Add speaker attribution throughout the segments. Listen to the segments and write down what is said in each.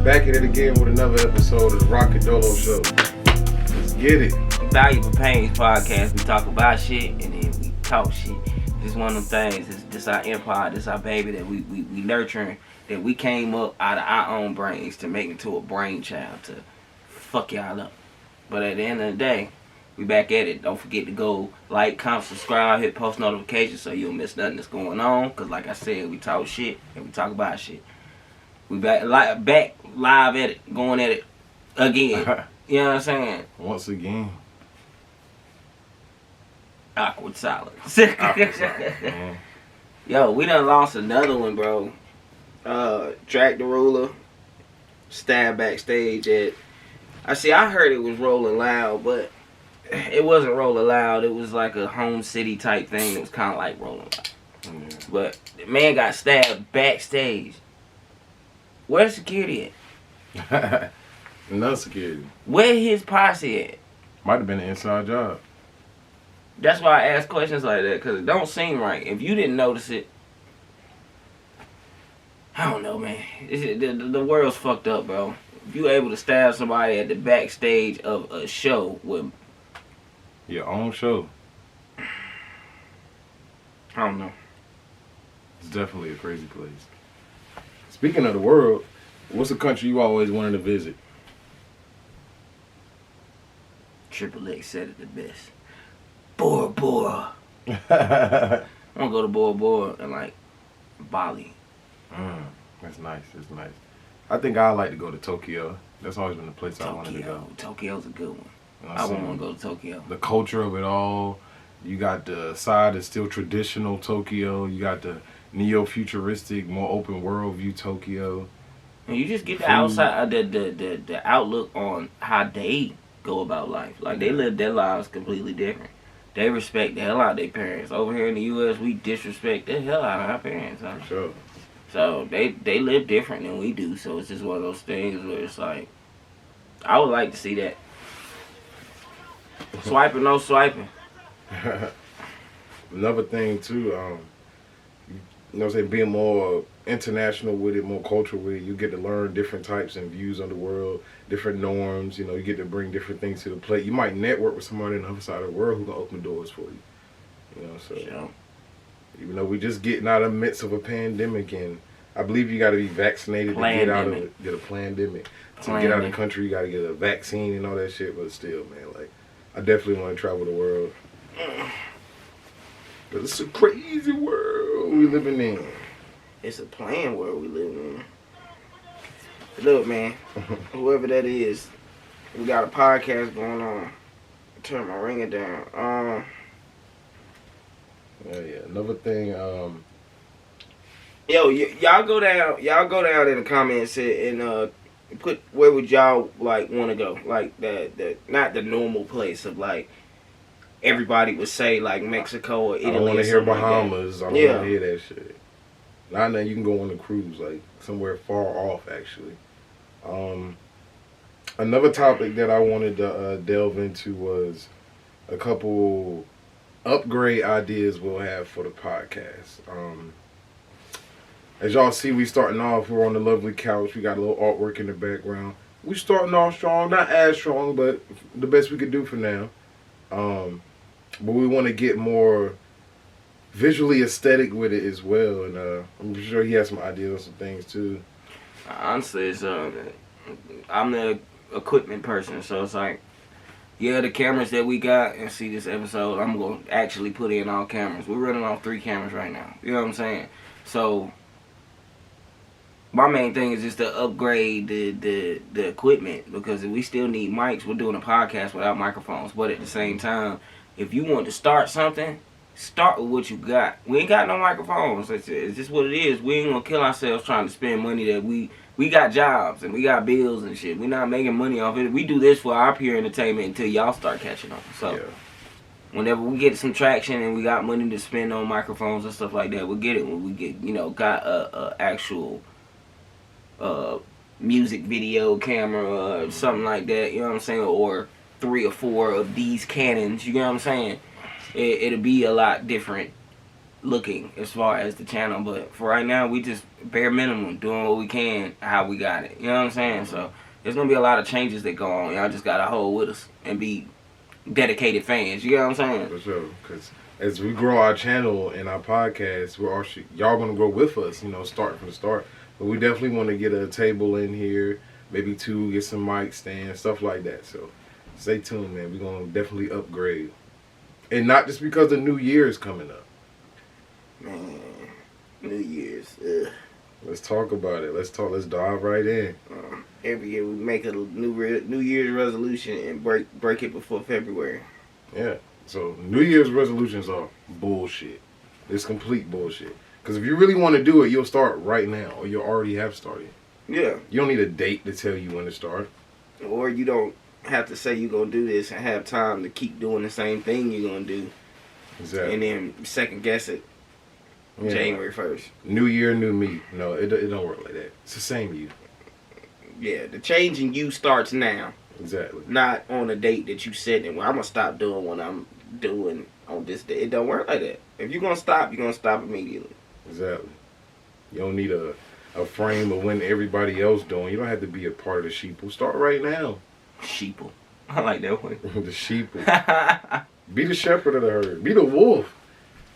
Speaker 1: back at it again with another episode of the Ello Dolo Show. Let's get it.
Speaker 2: Valuable Pains podcast. We talk about shit and then we talk shit. This is one of them things. This our empire. This our baby that we nurturing. That we came up out of our own brains to make into a brainchild to fuck y'all up. But at the end of the day, we back at it. Don't forget to go like, comment, subscribe, hit post notifications so you don't miss nothing that's going on. Cause like I said, we talk shit and we talk about shit. We back live at it, going at it again. You know what I'm saying?
Speaker 1: Once again.
Speaker 2: Awkward silence.
Speaker 1: Awkward silence, man.
Speaker 2: Yo, we done lost another one, bro. Track the Ruler, stabbed backstage at. I heard it was Rolling Loud, but it wasn't Rolling Loud. It was like a home city type thing. It was kind of like Rolling Loud. Yeah. But the man got stabbed backstage. Where's security
Speaker 1: at? No security.
Speaker 2: Where his posse at?
Speaker 1: Might have been an inside job.
Speaker 2: That's why I ask questions like that, because it don't seem right. If you didn't notice it, I don't know, man. The world's fucked up, bro. If you able to stab somebody at the backstage of a show with
Speaker 1: your own show,
Speaker 2: I don't know.
Speaker 1: It's definitely a crazy place. Speaking of the world, what's a country you always wanted to visit?
Speaker 2: Triple X said it the best. Bora Bora. I want to go to Bora Bora and like Bali.
Speaker 1: That's nice. That's nice. I think I'd like to go to Tokyo. That's always been the place I wanted to go.
Speaker 2: Tokyo's a good one.
Speaker 1: You know
Speaker 2: I want to go to Tokyo.
Speaker 1: The culture of it all. You got the side that's still traditional Tokyo. You got the neo-futuristic, more open world view Tokyo.
Speaker 2: And you just get the outside, the outlook on how they go about life. Like they live their lives completely different. They respect the hell out of their parents. Over here in the U.S., we disrespect the hell out of our parents. Huh?
Speaker 1: For sure.
Speaker 2: So they live different than we do. So it's just one of those things where it's like, I would like to see that. Swiping, no swiping.
Speaker 1: Another thing too, you know what I'm saying, being more international with it, more cultural with it, you get to learn different types and views on the world, different norms, you know, you get to bring different things to the plate. You might network with somebody on the other side of the world who can open doors for you. You know, so
Speaker 2: sure.
Speaker 1: Even though we just getting out of the midst of a pandemic, and I believe you got to be vaccinated to get out of it, get a pandemic. To get out of the country, you got to get a vaccine and all that shit, but still, man, like, I definitely want to travel the world. But it's a crazy world we living in.
Speaker 2: It's a playing world we live in. Look, man, whoever that is, we got a podcast going on. Turn my ringer down.
Speaker 1: Yeah. Another thing.
Speaker 2: Yo, y'all go down in the comments and put where would y'all like want to go? Like the not the normal place of like everybody would say like Mexico or Italy.
Speaker 1: I don't want to hear
Speaker 2: Like
Speaker 1: Bahamas. I don't want to hear that shit. Not that you can go on a cruise, like somewhere far off, actually. Another topic that I wanted to delve into was a couple upgrade ideas we'll have for the podcast. As y'all see, we starting off. We're on the lovely couch. We got a little artwork in the background. We starting off strong, not as strong, but the best we could do for now. But we want to get more visually aesthetic with it as well, and I'm sure he has some ideas on some things too.
Speaker 2: Honestly, it's I'm the equipment person, so it's like, yeah, the cameras that we got, and see this episode, I'm going to actually put in all cameras. We're running off 3 cameras right now. You know what I'm saying? So my main thing is just to upgrade the equipment, because if we still need mics, we're doing a podcast without microphones. But at the same time, if you want to start something, start with what you got. We ain't got no microphones. It's just what it is. We ain't gonna kill ourselves trying to spend money that we got jobs and we got bills and shit. We're not making money off it. We do this for our pure entertainment until y'all start catching on. So yeah. Whenever we get some traction and we got money to spend on microphones and stuff like that, we'll get it when we get, got a actual music video camera or something like that, you know what I'm saying, or 3 or 4 of these Canons, you know what I'm saying. It'll be a lot different looking as far as the channel. But for right now, we just bare minimum doing what we can, how we got it. You know what I'm saying? So there's gonna be a lot of changes that go on. Y'all just gotta hold with us and be dedicated fans. You know what I'm saying?
Speaker 1: For sure, because as we grow our channel and our podcast, we're all y'all gonna grow with us. You know, starting from the start. But we definitely want to get a table in here, maybe 2, get some mic stands, stuff like that. So stay tuned, man. We're gonna definitely upgrade, and not just because the new year is coming up.
Speaker 2: Man, New Year's. Ugh.
Speaker 1: Let's talk about it. Let's dive right in.
Speaker 2: Every year we make a New Year's resolution and break it before February.
Speaker 1: Yeah. So New Year's resolutions are bullshit. It's complete bullshit. Because if you really want to do it, you'll start right now, or you already have started.
Speaker 2: Yeah.
Speaker 1: You don't need a date to tell you when to start.
Speaker 2: Or you don't have to say you're going to do this and have time to keep doing the same thing you're going to do.
Speaker 1: Exactly.
Speaker 2: And then second guess it January 1st.
Speaker 1: New year, new me. No, it don't work like that. It's the same you.
Speaker 2: Yeah, the change in you starts now.
Speaker 1: Exactly.
Speaker 2: Not on a date that you set and, well, I'm going to stop doing what I'm doing on this day. It don't work like that. If you're going to stop, you're going to stop immediately.
Speaker 1: Exactly. You don't need a frame of when everybody else doing. You don't have to be a part of the sheeple. Start right now.
Speaker 2: Sheeple. I like that one.
Speaker 1: The sheeple. Be the shepherd of the herd. Be the wolf.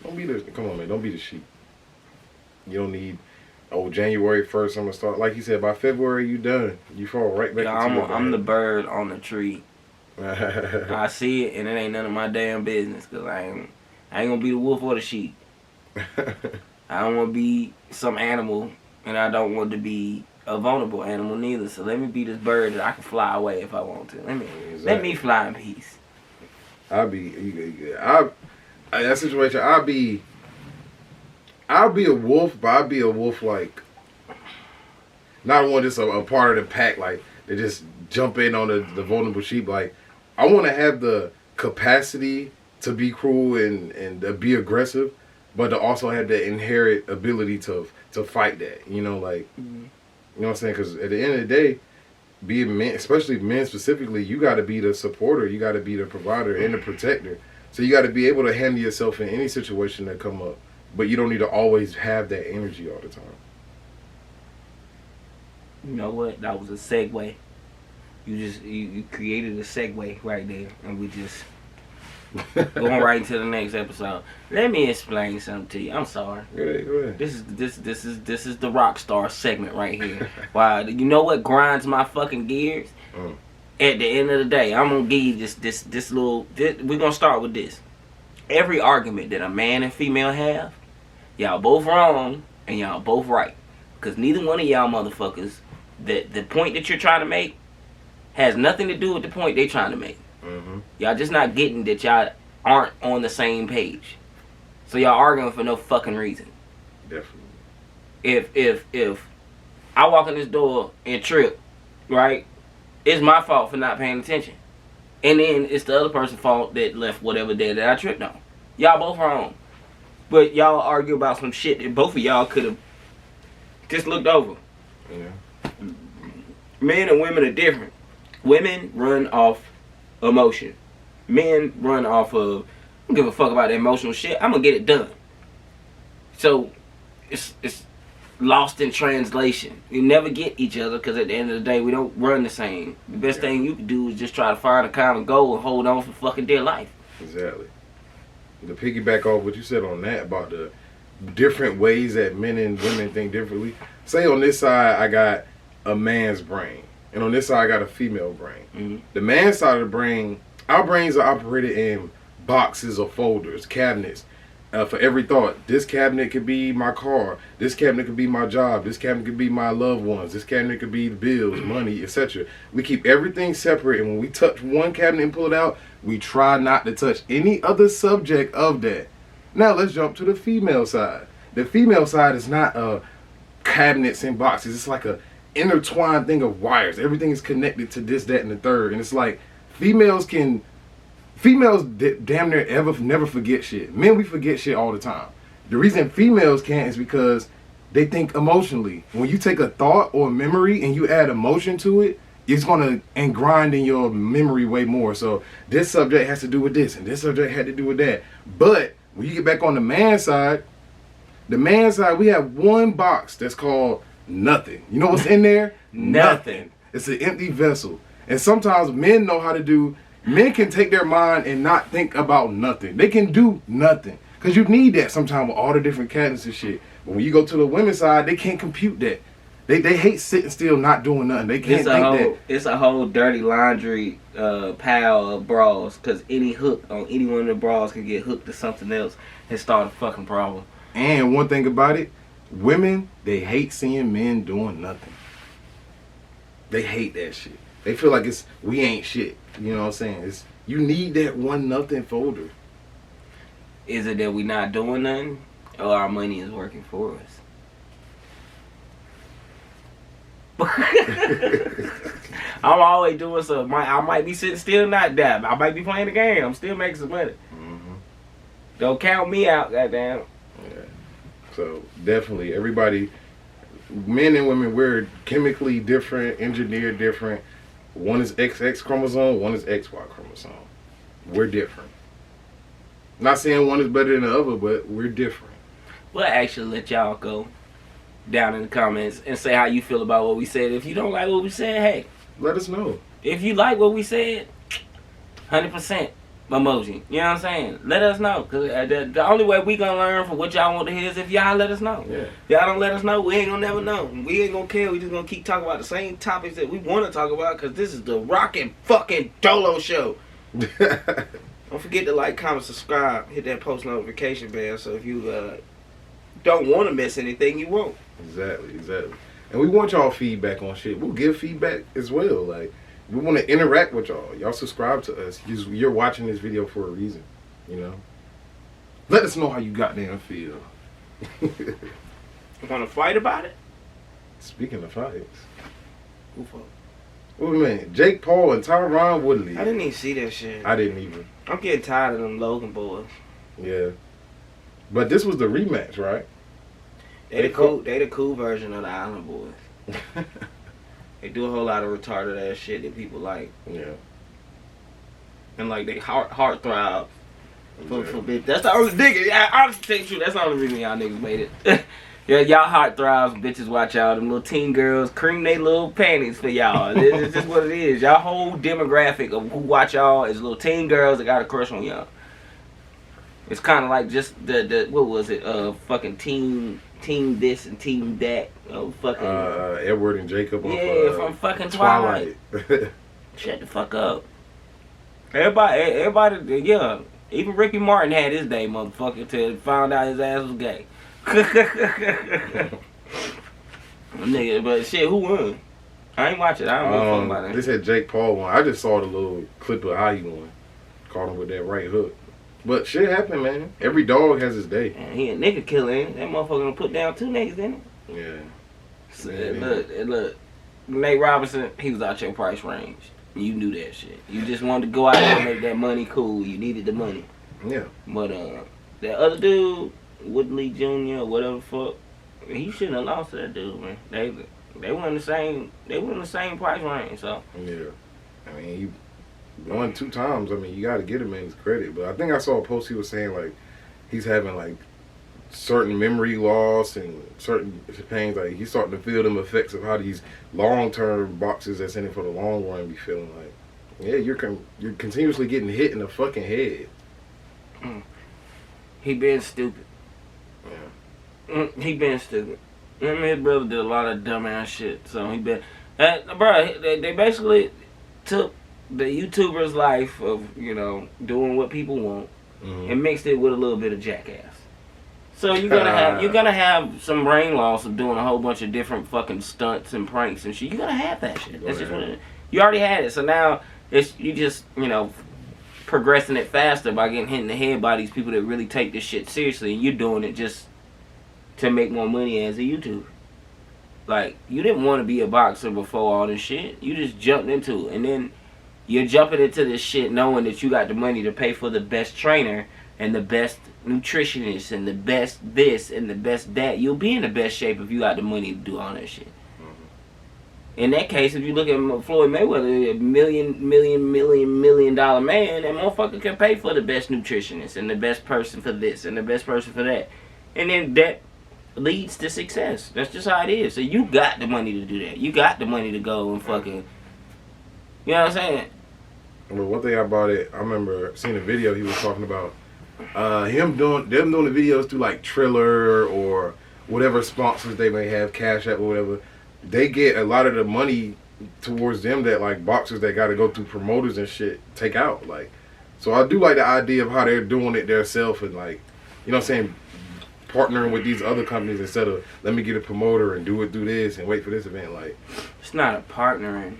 Speaker 1: Don't be the. Come on, man. Don't be the sheep. You don't need. Oh, January 1st, I'm gonna start. Like you said, by February you done. You fall right back.
Speaker 2: I'm the bird on the tree. I see it and it ain't none of my damn business. Cause I ain't gonna be the wolf or the sheep. I don't want to be some animal, and I don't want to be a vulnerable animal neither. So let me be this bird that I can fly away if I want to. Let me fly in peace.
Speaker 1: That situation, I'll be a wolf, but I'll be a wolf like not one just a part of the pack, like they just jump in on the vulnerable sheep. Like I want to have the capacity to be cruel and be aggressive, but to also have the inherent ability to fight that. You know, like you know what I'm saying? Because at the end of the day, being men, especially men specifically, you got to be the supporter, you got to be the provider and the protector. So you got to be able to handle yourself in any situation that come up, but you don't need to always have that energy all the time.
Speaker 2: You know what? That was a segue. You created a segue right there, and we just going right into the next episode. Let me explain something to you. I'm sorry.
Speaker 1: Go ahead.
Speaker 2: This is the rock star segment right here. Wow, you know what grinds my fucking gears? At the end of the day, I'm gonna give you this little. We're gonna start with this. Every argument that a man and female have, y'all both wrong and y'all both right, because neither one of y'all motherfuckers, the point that you're trying to make, has nothing to do with the point they're trying to make. Y'all just not getting that y'all aren't on the same page, so y'all arguing for no fucking reason.
Speaker 1: Definitely.
Speaker 2: If I walk in this door and trip, right? It's my fault for not paying attention. And then it's the other person's fault that left whatever day that I tripped on. Y'all both wrong. But y'all argue about some shit that both of y'all could have just looked over.
Speaker 1: Yeah.
Speaker 2: Men and women are different. Women run off emotion. Men run off of, I don't give a fuck about the emotional shit. I'm going to get it done. So, it's lost in translation. You never get each other because at the end of the day, we don't run the same. The best thing you can do is just try to find a common goal and hold on for fucking dear life.
Speaker 1: Exactly. To piggyback off what you said on that about the different ways that men and women think differently. Say on this side, I got a man's brain. And on this side, I got a female brain. The man's side of the brain, our brains are operated in boxes or folders, cabinets. For every thought, this cabinet could be my car, this cabinet could be my job, this cabinet could be my loved ones, this cabinet could be the bills, money, etc. We keep everything separate, and when we touch one cabinet and pull it out, we try not to touch any other subject of that. Now let's jump to the female side. The female side is not cabinets and boxes. It's like a intertwined thing of wires. Everything is connected to this, that, and the third. And it's like females damn near never forget shit. Men, we forget shit all the time. The reason females can't is because they think emotionally. When you take a thought or a memory and you add emotion to it, it's going to engrind in your memory way more. So this subject has to do with this and this subject had to do with that. But when you get back on the man side, The man's side, we have one box that's called nothing. You know what's in there?
Speaker 2: Nothing.
Speaker 1: It's an empty vessel. And sometimes men know how to do. Men can take their mind and not think about nothing. They can do nothing. Because you need that sometimes with all the different cabinets and shit. But when you go to the women's side, they can't compute that. They hate sitting still, not doing nothing. They can't think that.
Speaker 2: It's a whole dirty laundry pile of bras. Because any hook on any one of the bras can get hooked to something else and start a fucking problem.
Speaker 1: And one thing about it, women, they hate seeing men doing nothing. They hate that shit. They feel like we ain't shit. You know what I'm saying? You need that one nothing folder.
Speaker 2: Is it that we not doing nothing, or our money is working for us? I'm always doing something. I might be sitting still, not dabbing. I might be playing the game. I'm still making some money.
Speaker 1: Mm-hmm.
Speaker 2: Don't count me out, goddamn.
Speaker 1: Yeah. So definitely, everybody, men and women, we're chemically different, engineered different. One is XX chromosome, one is XY chromosome. We're different. Not saying one is better than the other, but we're different.
Speaker 2: We'll actually let y'all go down in the comments and say how you feel about what we said. If you don't like what we said, hey,
Speaker 1: let us know.
Speaker 2: If you like what we said, 100% emoji. You know what I'm saying? Let us know. Because the only way we going to learn from what y'all want to hear is if y'all let us know.
Speaker 1: Yeah.
Speaker 2: If y'all don't let us know, we ain't going to never know. We ain't going to care. We just going to keep talking about the same topics that we want to talk about because this is the rockin' fucking Dolo show. Don't forget to like, comment, subscribe, hit that post notification bell so if you don't want to miss anything, you won't.
Speaker 1: Exactly. And we want y'all feedback on shit. We'll give feedback as well. Like, we want to interact with y'all. Y'all subscribe to us. You're watching this video for a reason, you know? Let us know how you goddamn feel.
Speaker 2: You want to fight about it?
Speaker 1: Speaking of fights.
Speaker 2: Who fought?
Speaker 1: What do you mean? Jake Paul and Tyron Woodley.
Speaker 2: I didn't even see that shit.
Speaker 1: I didn't even.
Speaker 2: I'm getting tired of them Logan boys.
Speaker 1: Yeah. But this was the rematch, right?
Speaker 2: They the cool version of the Island Boys. They do a whole lot of retarded ass shit that people like.
Speaker 1: Yeah.
Speaker 2: And like they heart throb for bitch. That's the only nigga. Yeah, honestly, tell you the truth, that's the only reason y'all niggas made it. Yeah, y'all heart throbs, bitches watch y'all. Them little teen girls cream they little panties for y'all. It's just what it is. Y'all whole demographic of who watch y'all is little teen girls that got a crush on y'all. It's kind of like just the what was it? Fucking team this and team that. Oh fucking.
Speaker 1: Edward and Jacob.
Speaker 2: Yeah, from fucking Twilight. Shut the fuck up. Everybody, yeah. Even Ricky Martin had his day, motherfucker, till found out his ass was gay. Nigga, but shit, who won? I ain't watch it. I don't know fuck about it.
Speaker 1: They said Jake Paul won. I just saw the little clip of how he won. Caught him with that right hook. But shit happened, man. Every dog has his day.
Speaker 2: Man, he a nigga killer, ain't he? That motherfucker gonna put down 2 niggas, didn't he?
Speaker 1: Yeah.
Speaker 2: So, look. Nate Robinson, he was out your price range. You knew that shit. You just wanted to go out there and make that money cool. You needed the money.
Speaker 1: Yeah.
Speaker 2: But that other dude, Woodley Jr. or whatever the fuck, he shouldn't have lost to that dude, man. They were in the same price range, so.
Speaker 1: Yeah. I mean, he won 2 times. I mean, you got to give him his credit. But I think I saw a post he was saying, like, he's having, like, certain memory loss and certain pains. Like, he's starting to feel them effects of how these long-term boxers that's in it for the long run be feeling like. Yeah, you're continuously getting hit in the fucking head.
Speaker 2: He been stupid.
Speaker 1: Yeah.
Speaker 2: He been stupid. Him and his brother did a lot of dumbass shit. So he been, bro. They basically took the YouTuber's life of doing what people want and mixed it with a little bit of jackass. So you're gonna have some brain loss of doing a whole bunch of different fucking stunts and pranks and shit. You're gonna have that shit. That's just what it is. You already had it. So now you just progressing it faster by getting hit in the head by these people that really take this shit seriously, and you're doing it just to make more money as a YouTuber. Like, you didn't want to be a boxer before all this shit. You just jumped into it, and then you're jumping into this shit knowing that you got the money to pay for the best trainer and the best nutritionist and the best this and the best that. You'll be in the best shape if you got the money to do all that shit. In that case, if you look at Floyd Mayweather, $1 million man, that motherfucker can pay for the best nutritionist and the best person for this and the best person for that. And then that leads to success. That's just how it is. So you got the money to do that. You got the money to go and fucking. You know what I'm saying?
Speaker 1: Well, one thing about it, I remember seeing a video he was talking about them doing the videos through like Triller or whatever sponsors they may have, Cash App or whatever. They get a lot of the money towards them that like boxers that got to go through promoters and shit take out. Like, so I do like the idea of how they're doing it themselves and like, you know what I'm saying, partnering with these other companies instead of let me get a promoter and do this and wait for this event. Like,
Speaker 2: it's not a partnering.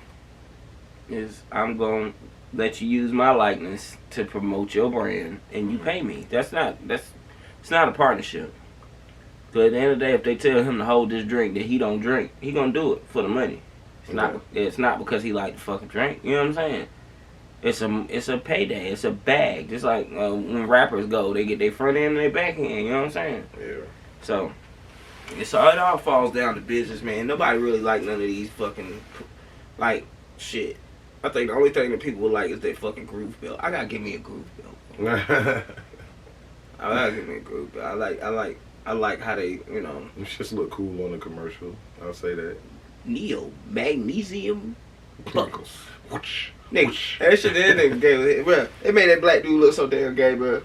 Speaker 2: I'm going to let you use my likeness to promote your brand and you pay me. It's not a partnership. But at the end of the day, if they tell him to hold this drink that he don't drink, he gonna do it for the money. It's not because he like to fucking drink. You know what I'm saying? It's a payday. It's a bag. Just like when rappers go, they get their front end and their back end. You know what I'm saying?
Speaker 1: Yeah.
Speaker 2: So it all falls down to business, man. Nobody really like none of these fucking like shit. I think the only thing that people would like is their fucking groove belt. I gotta give me a groove belt. I gotta give me a groove belt. I like how they, you know.
Speaker 1: It just look cool on the commercial. I'll say that.
Speaker 2: Neo magnesium buckles.
Speaker 1: Whoosh,
Speaker 2: Nigga,
Speaker 1: whoosh.
Speaker 2: that shit that nigga gave, bro. It made that black dude look so damn gay, bro.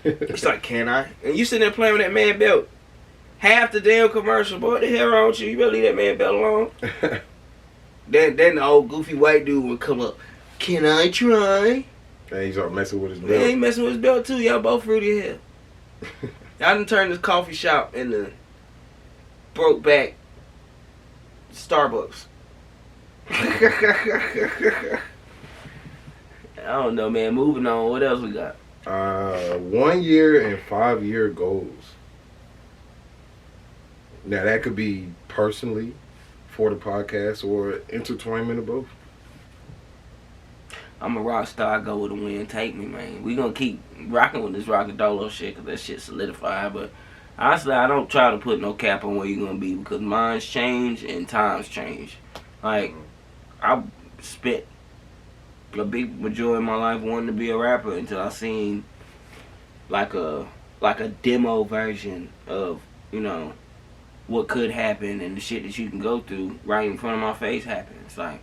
Speaker 2: It's like, can I? And you sitting there playing with that man belt. Half the damn commercial, boy. What the hell wrong with you? You better leave that man belt alone. Then the old goofy white dude would come up. Can I try?
Speaker 1: And he started messing with his belt.
Speaker 2: Man, he messing with his belt too. Y'all both fruity as hell. I done turned this coffee shop into broke back Starbucks. I don't know, man. Moving on. What else we got?
Speaker 1: 1 year and 5 year goals. Now that could be personally for the podcast or intertwinement of both.
Speaker 2: I'm a rock star. I go with the wind. Take me, man. We gonna keep rocking with this Ello Dolo shit because that shit solidified. But honestly, I don't try to put no cap on where you're gonna be because minds change and times change. Like, I spent a big majority of my life wanting to be a rapper until I seen like a demo version of, you know, what could happen and the shit that you can go through right in front of my face happen. It's like,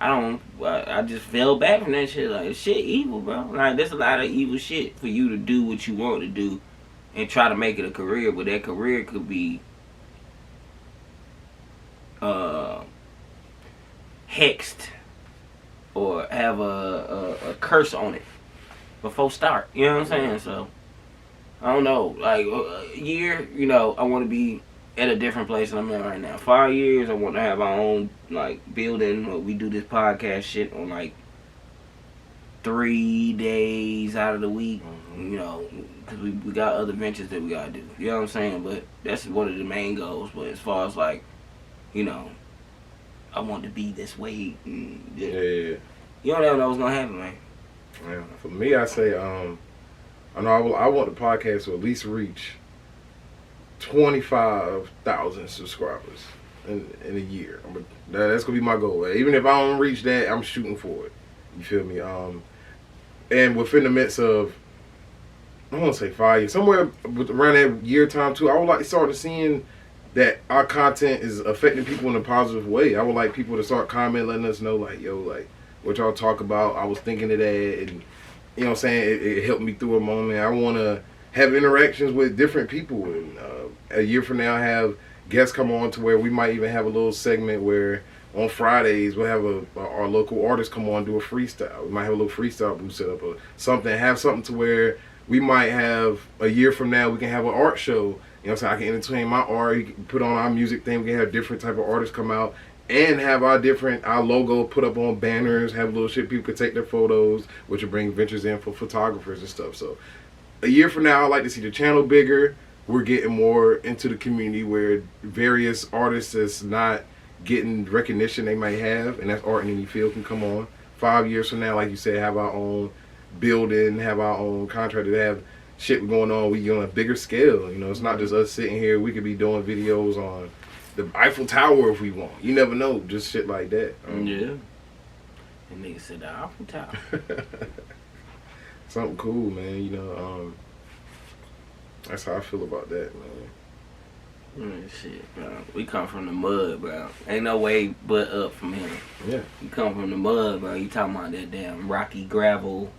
Speaker 2: I just fell back from that shit. Like, shit evil, bro. Like, there's a lot of evil shit for you to do what you want to do and try to make it a career, but that career could be hexed or have a curse on it before start. You know what I'm saying? So, I don't know. Like, a year, you know, I want to be at a different place than I'm at right now. 5 years, I want to have our own, like, building where we do this podcast shit on, like, 3 days out of the week, you know, because we got other ventures that we got to do. You know what I'm saying? But that's one of the main goals. But as far as, like, you know, I want to be this way.
Speaker 1: Yeah.
Speaker 2: You don't ever know what's going to happen, man.
Speaker 1: Yeah. For me, I say, I know I want the podcast to at least reach 25,000 subscribers in a year. That's gonna be my goal. Even if I don't reach that, I'm shooting for it. You feel me? And within the midst of, I don't want to say 5 years, somewhere around that year time too, I would like to start seeing that our content is affecting people in a positive way. I would like people to start commenting, letting us know, like, yo, like, what y'all talk about. I was thinking of that, and you know what I'm saying, it helped me through a moment. I want to have interactions with different people, and a year from now have guests come on to where we might even have a little segment where on Fridays we'll have our local artists come on and do a freestyle. We might have a little freestyle booth set up or something. Have something to where we might have a year from now we can have an art show. You know what I'm saying? I can entertain my art. You can put on our music thing. We can have different type of artists come out and have our logo put up on banners. Have little shit people could take their photos, which will bring ventures in for photographers and stuff. So a year from now, I'd like to see the channel bigger. We're getting more into the community where various artists that's not getting recognition they might have, and that's art in any field, can come on. 5 years from now, like you said, have our own building, have our own contractor, have shit going on. We on a bigger scale. You know, it's not just us sitting here. We could be doing videos on the Eiffel Tower if we want. You never know. Just shit like that.
Speaker 2: Yeah. And nigga said the Eiffel Tower.
Speaker 1: Something cool, man. You know, that's how I feel about that, man.
Speaker 2: Shit, bro. We come from the mud, bro. Ain't no way but up from here.
Speaker 1: Yeah.
Speaker 2: You come from the mud, bro. You talking about that damn rocky gravel,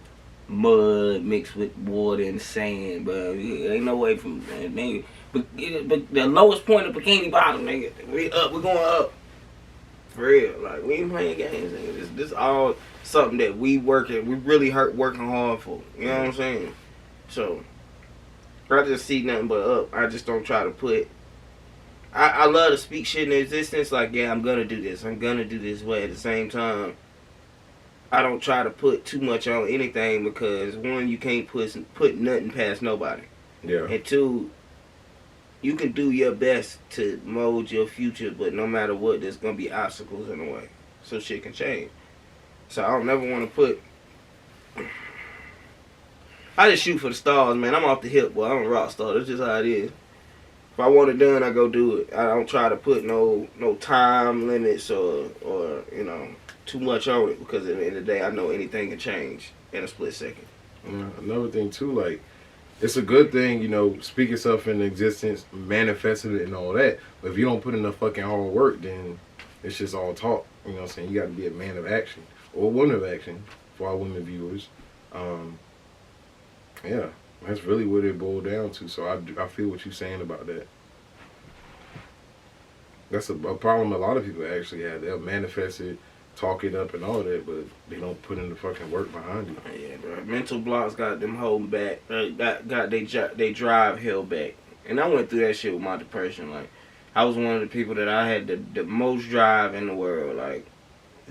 Speaker 2: mud mixed with water and sand, bro. Ain't no way from that, nigga. But the lowest point of Bikini Bottom, nigga. We up. We going up. For real. Like, we ain't playing games, nigga. This all something that we really working hard for. You know what I'm saying? So, I just see nothing but up. I just don't try to put... I love to speak shit in existence. Like, yeah, I'm going to do this. I'm going to do this. But at the same time, I don't try to put too much on anything because, one, you can't put nothing past nobody.
Speaker 1: Yeah.
Speaker 2: And two, you can do your best to mold your future, but no matter what, there's going to be obstacles in the way. So shit can change. So I don't never want to put... I just shoot for the stars, man. I'm off the hip, boy. I'm a rock star. That's just how it is. If I want it done, I go do it. I don't try to put no time limits or you know, too much on it because at the end of the day, I know anything can change in a split second.
Speaker 1: Another thing too, like, it's a good thing, you know, speak yourself into existence, manifesting it and all that. But if you don't put in the fucking hard work, then it's just all talk. You know what I'm saying? You got to be a man of action or a woman of action for our women viewers. Yeah, that's really what it boiled down to. So I feel what you're saying about that. That's a problem a lot of people actually have. They'll manifest it, talk it up and all that, but they don't put in the fucking work behind it.
Speaker 2: Yeah, bro. Mental blocks got them holding back. Got they drive held back. And I went through that shit with my depression. Like, I was one of the people that I had the most drive in the world. Like,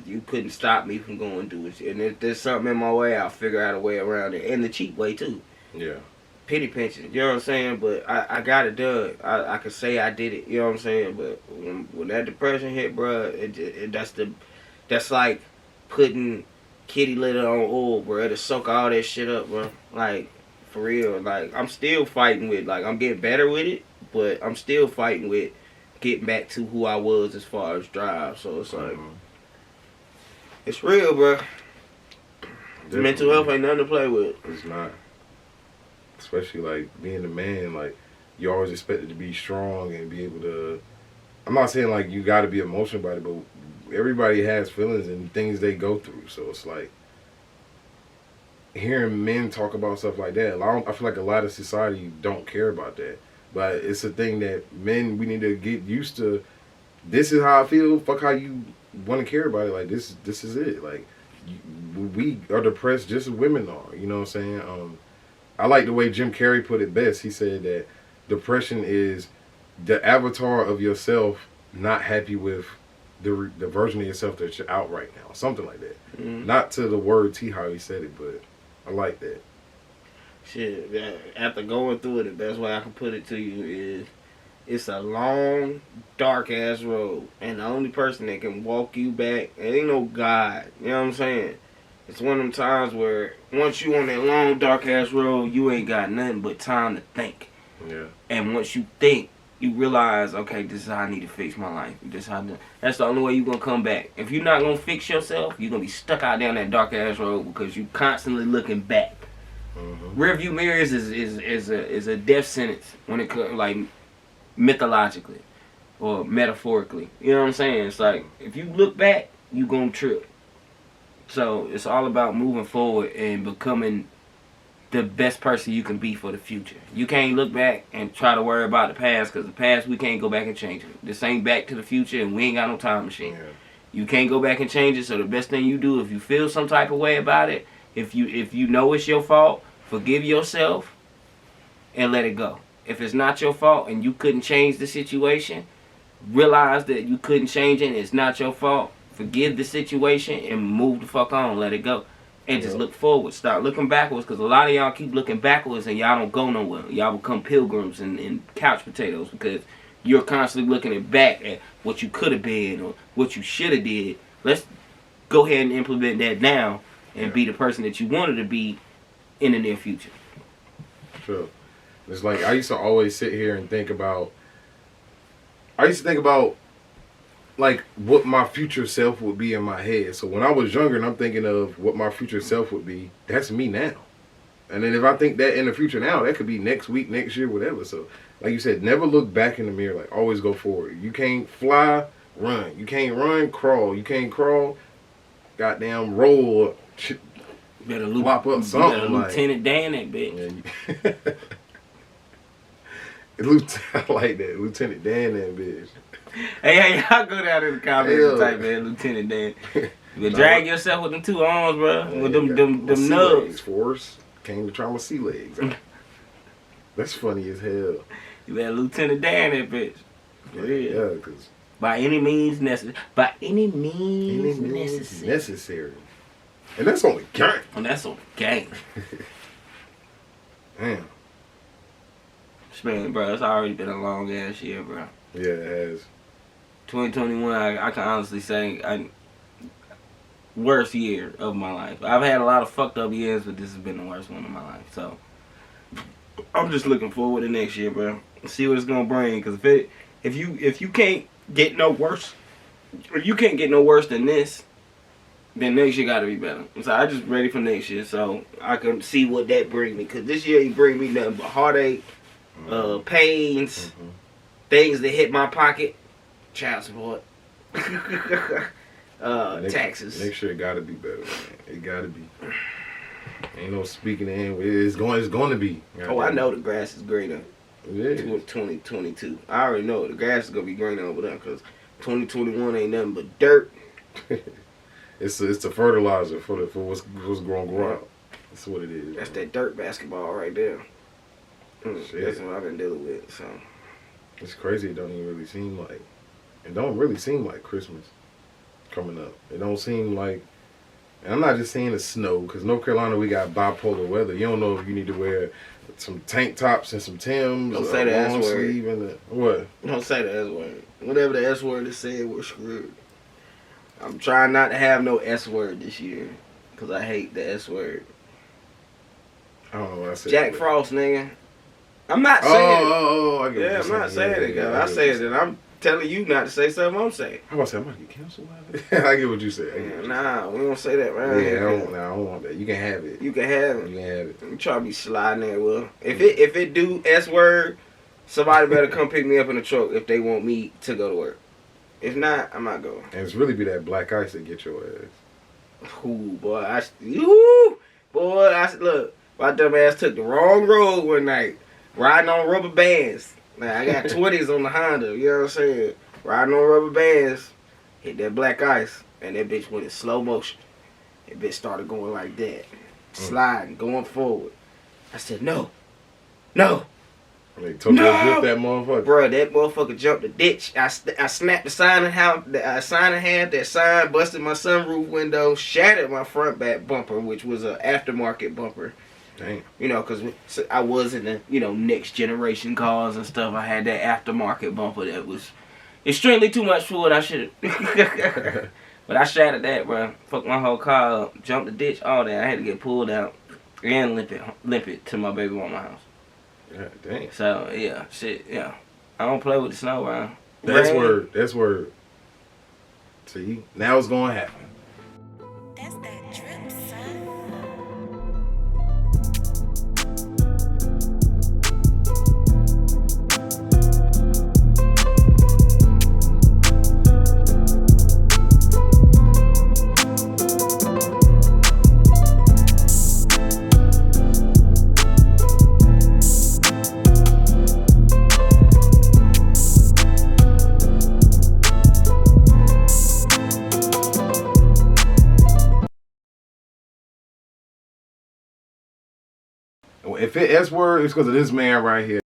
Speaker 2: you couldn't stop me from going through it. And if there's something in my way, I'll figure out a way around it. And the cheap way, too.
Speaker 1: Yeah.
Speaker 2: Pity pension. You know what I'm saying? But I got it done. I could say I did it. You know what I'm saying? But when that depression hit, bro, that's like putting kitty litter on oil, bro. To soak all that shit up, bro. Like, for real. Like, I'm still fighting with, like, I'm getting better with it, but I'm still fighting with getting back to who I was as far as drive. So it's like, it's real, bro. Definitely. Mental health ain't nothing to play with.
Speaker 1: It's not. Especially, like, being a man, like, you always expected to be strong and be able to... I'm not saying, like, you got to be emotional about it, but everybody has feelings and things they go through. So it's like, hearing men talk about stuff like that, I feel like a lot of society don't care about that. But it's a thing that men, we need to get used to. This is how I feel. Fuck how you want to care about it. Like, this is it. Like, we are depressed just as women are. You know what I'm saying? I like the way Jim Carrey put it best. He said that depression is the avatar of yourself not happy with the version of yourself that you're out right now. Something like that. Mm-hmm. Not to the word T how he said it, but I like that.
Speaker 2: Shit, after going through it, the best way I can put it to you is it's a long, dark-ass road. And the only person that can walk you back, it ain't no God. You know what I'm saying? It's one of them times where once you on that long, dark-ass road, you ain't got nothing but time to think.
Speaker 1: Yeah.
Speaker 2: And once you think, you realize, okay, this is how I need to fix my life. That's the only way you're going to come back. If you're not going to fix yourself, you're going to be stuck out down that dark-ass road because you constantly looking back. Mm-hmm. Rearview mirrors is a death sentence when it comes, like, mythologically or metaphorically. You know what I'm saying? It's like, if you look back, you going to trip. So it's all about moving forward and becoming the best person you can be for the future. You can't look back and try to worry about the past because the past we can't go back and change it. This ain't Back to the Future and we ain't got no time machine. Yeah. You can't go back and change it. So the best thing you do, if you feel some type of way about it, if you know it's your fault, forgive yourself and let it go. If it's not your fault and you couldn't change the situation, realize that you couldn't change it and it's not your fault. Forgive the situation and move the fuck on. Let it go. And just look forward. Start looking backwards because a lot of y'all keep looking backwards and y'all don't go nowhere. Y'all become pilgrims and couch potatoes because you're constantly looking back at what you could have been or what you should have did. Let's go ahead and implement that now and be the person that you wanted to be in the near future.
Speaker 1: Sure. It's like I used to always sit here and think about like what my future self would be in my head. So when I was younger and I'm thinking of what my future self would be, that's me now. And then if I think that in the future now, that could be next week, next year, whatever. So like you said, never look back in the mirror. Like, always go forward. You can't fly, run. You can't run, crawl. You can't crawl, goddamn roll.
Speaker 2: Better
Speaker 1: Flop up something.
Speaker 2: Better Lieutenant Dan that bitch.
Speaker 1: I like that. Lieutenant Dan that bitch.
Speaker 2: Hey, y'all go down in the comments and type in Lieutenant Dan. You drag yourself with them 2 arms, bro. With them nubs.
Speaker 1: Force came to try my sea legs. That's funny as hell.
Speaker 2: You better Lieutenant Dan that bitch. For real.
Speaker 1: Yeah, because
Speaker 2: by any means necessary. By any means
Speaker 1: necessary. And that's on the game.
Speaker 2: And that's on the game.
Speaker 1: Damn.
Speaker 2: Man, bro, it's already been a long ass year, bro.
Speaker 1: Yeah, it has.
Speaker 2: 2021, I can honestly say, worst year of my life. I've had a lot of fucked up years, but this has been the worst one of my life. So, I'm just looking forward to next year, bro. See what it's gonna bring. Cause if you can't get no worse, or you can't get no worse than this, then next year gotta be better. So I just ready for next year, so I can see what that bring me. Cause this year you bring me nothing but heartache, pains, things that hit my pocket, child support, taxes.
Speaker 1: Next year it gotta be better, man. It gotta be. Ain't no speaking in. It's going to be.
Speaker 2: Oh, I know the grass is greener.
Speaker 1: It is.
Speaker 2: 2022. I already know the grass is gonna be greener over there because 2021 ain't nothing but dirt.
Speaker 1: It's the fertilizer for what's gonna grow out. That's what it is.
Speaker 2: That's that dirt basketball right there.
Speaker 1: Shit.
Speaker 2: That's what I've been dealing with. So
Speaker 1: it's crazy. It don't really seem like Christmas coming up. It don't seem like. And I'm not just saying the snow, because North Carolina we got bipolar weather. You don't know if you need to wear some tank tops and some Timbs.
Speaker 2: Don't say the S
Speaker 1: word. What?
Speaker 2: Don't say the S word. Whatever the S word is said, we're screwed. I'm trying not to have no S word this year, because I hate the S word.
Speaker 1: I don't know what I said.
Speaker 2: Jack Frost, nigga. I'm not saying
Speaker 1: I get
Speaker 2: yeah, I'm not saying it, guys. I say it, and I'm telling you not to say something I'm saying.
Speaker 1: How about I say, I'm going to get canceled? I get what you say.
Speaker 2: Nah, we don't say that, man.
Speaker 1: Yeah, I don't want that. You can have it.
Speaker 2: You can have it.
Speaker 1: You can have it.
Speaker 2: You try to be sliding there, well. If it do S word, somebody better come pick me up in the truck if they want me to go to work. If not, I'm not going.
Speaker 1: And it's really be that black ice that get your ass.
Speaker 2: Ooh, boy, look, my dumb ass took the wrong road one night, riding on rubber bands. Now, I got 20s on the Honda, you know what I'm saying? Riding on rubber bands, hit that black ice, and that bitch went in slow motion. That bitch started going like that, sliding, going forward. I said, no.
Speaker 1: They told me to grip that motherfucker.
Speaker 2: Bro, that motherfucker jumped the ditch. I snapped the sign in hand. That sign busted my sunroof window, shattered my front back bumper, which was an aftermarket bumper.
Speaker 1: Dang.
Speaker 2: You know, because I was in the, next generation cars and stuff. I had that aftermarket bumper that was extremely too much for what I should have. But I shattered that, bro. Fucked my whole car up. Jumped the ditch, all that. I had to get pulled out and limp it to my baby mama's house.
Speaker 1: God dang.
Speaker 2: So, yeah, shit, yeah. I don't play with the snow, bro.
Speaker 1: That's word. See, now it's going to happen.
Speaker 3: That's that drip, son.
Speaker 1: If it S word, it's because of this man right here.